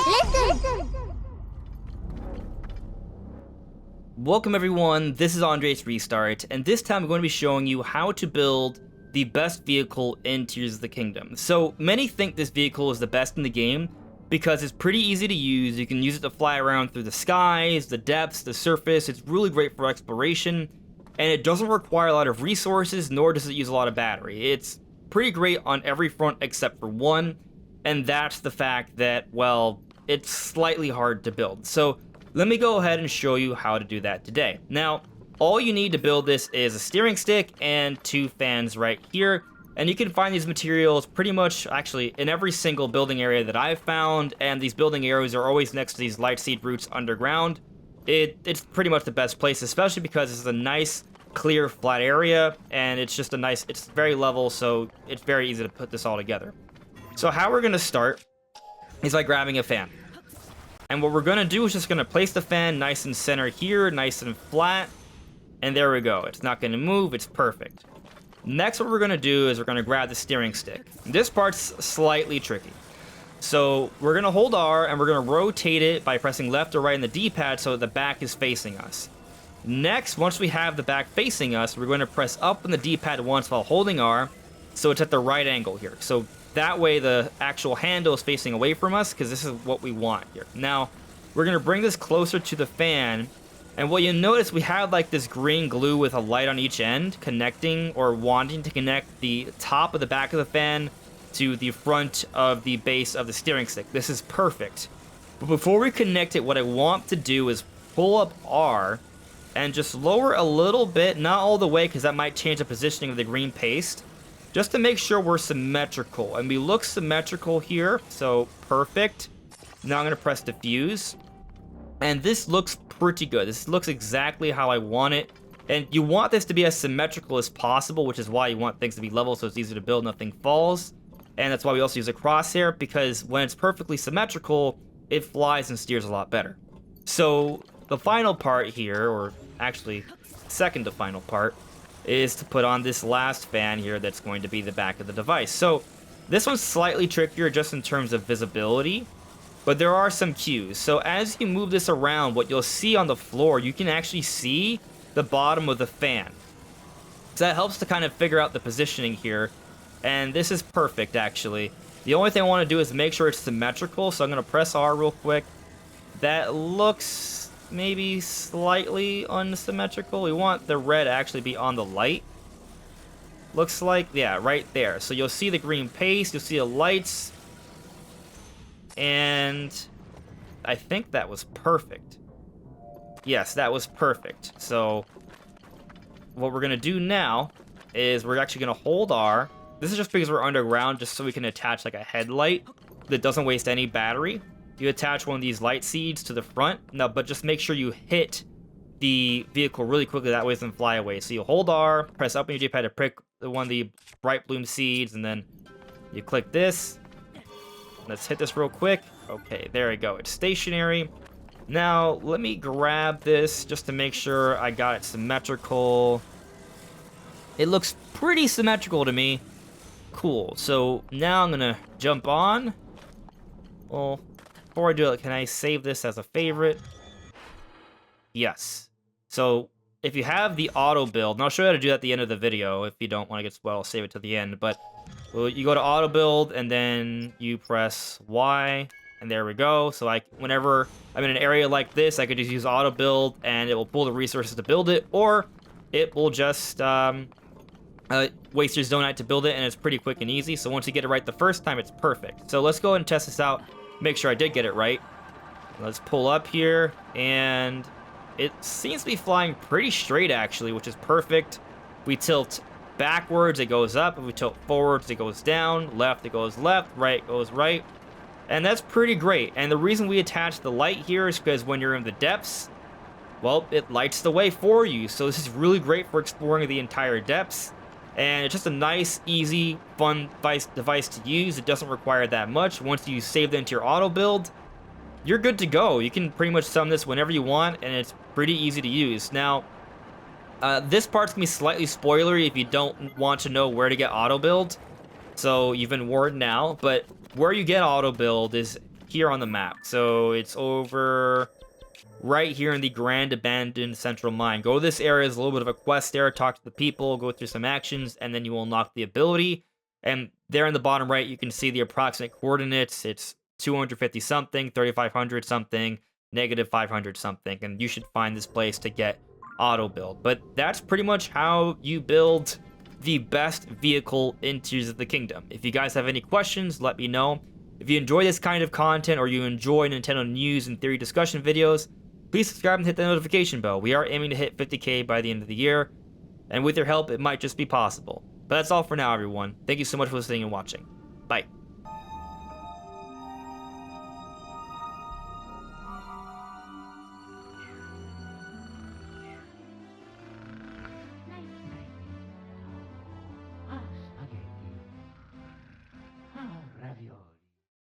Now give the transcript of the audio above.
Listen! Welcome everyone, this is Andre's Restart, and this time I'm going to be showing you how to build the best vehicle in Tears of the Kingdom. So many think this vehicle is the best in the game because it's pretty easy to use. You can use it to fly around through the skies, the depths, the surface. It's really great for exploration, and it doesn't require a lot of resources, nor does it use a lot of battery. It's pretty great on every front except for one, and that's the fact that, well, it's slightly hard to build. So let me go ahead and show you how to do that today. Now, all you need to build this is a steering stick and 2 fans right here. And you can find these materials pretty much, actually, in every single building area that I've found. And these building areas are always next to these light seed roots underground. It's pretty much the best place, especially because it's a nice, clear, flat area. And it's just it's very level, so it's very easy to put this all together. So how we're going to start is by grabbing a fan. And what we're going to do is just going to place the fan nice and center here, nice and flat. And there we go. It's not going to move. It's perfect. Next, what we're going to do is we're going to grab the steering stick. This part's slightly tricky. So we're going to hold R and we're going to rotate it by pressing left or right in the D-pad so that the back is facing us. Next, once we have the back facing us, we're going to press up on the D-pad once while holding R so it's at the right angle here. So that way the actual handle is facing away from us because this is what we want here. Now, we're going to bring this closer to the fan. And what you'll notice, we have like this green glue with a light on each end connecting or wanting to connect the top of the back of the fan to the front of the base of the steering stick. This is perfect. But before we connect it, what I want to do is pull up R and just lower a little bit, not all the way because that might change the positioning of the green paste, just to make sure we're symmetrical. And we look symmetrical here, so perfect. Now I'm going to press diffuse. And this looks pretty good. This looks exactly how I want it. And you want this to be as symmetrical as possible, which is why you want things to be level so it's easy to build, nothing falls. And that's why we also use a crosshair, because when it's perfectly symmetrical, it flies and steers a lot better. So the final part here, or actually second to final part, is to put on this last fan here that's going to be the back of the device. So this one's slightly trickier just in terms of visibility, but there are some cues. So as you move this around, what you'll see on the floor, you can actually see the bottom of the fan. So that helps to kind of figure out the positioning here. And this is perfect, actually. The only thing I want to do is make sure it's symmetrical. So I'm going to press R real quick. That looks maybe slightly unsymmetrical. We want the red to actually be on the light. Looks like, yeah, right there. So you'll see the green paste. You'll see the lights. And I think that was perfect. Yes, that was perfect. So what we're going to do now is we're actually going to hold R. This is just because we're underground, just so we can attach like a headlight that doesn't waste any battery. You attach one of these light seeds to the front. No, but just make sure you hit the vehicle really quickly. That way it doesn't fly away. So you hold R, press up on your D-pad to pick one of the bright bloom seeds, and then you click this. Let's hit this real quick. Okay, there we go. It's stationary. Now, let me grab this just to make sure I got it symmetrical. It looks pretty symmetrical to me. Cool. So now I'm going to jump on. Well, before I do it, can I save this as a favorite? Yes. So if you have the auto build, and I'll show you how to do that at the end of the video. If you don't want to get spoiled, I'll save it to the end. But well, you go to auto build and then you press Y, and there we go. So whenever I'm in an area like this, I could just use auto build and it will pull the resources to build it, or it will just waste your zonite to build it, and it's pretty quick and easy. So once you get it right the first time, it's perfect. So let's go ahead and test this out. Make sure I did get it right. Let's pull up here, and it seems to be flying pretty straight actually, which is perfect. We tilt backwards, it goes up. If we tilt forwards, it goes down. Left, it goes left. Right, goes right. And that's pretty great. And the reason we attach the light here is because when you're in the depths, well, it lights the way for you. So this is really great for exploring the entire depths. And it's just a nice, easy, fun device to use. It doesn't require that much. Once you save it into your auto build, you're good to go. You can pretty much summon this whenever you want, and it's pretty easy to use. Now, this part's going to be slightly spoilery if you don't want to know where to get auto build. So you've been warned now, but where you get auto build is here on the map. So it's over right here in the Grand Abandoned Central Mine. Go to this area, is a little bit of a quest there, talk to the people, go through some actions, and then you will unlock the ability. And there in the bottom right, you can see the approximate coordinates. It's 250 something, 3500 something, negative 500 something, and you should find this place to get auto build. But that's pretty much how you build the best vehicle in Tears of the Kingdom. If you guys have any questions, let me know. If you enjoy this kind of content or you enjoy Nintendo news and theory discussion videos, please subscribe and hit the notification bell. We are aiming to hit 50k by the end of the year, and with your help, it might just be possible. But that's all for now, everyone. Thank you so much for listening and watching.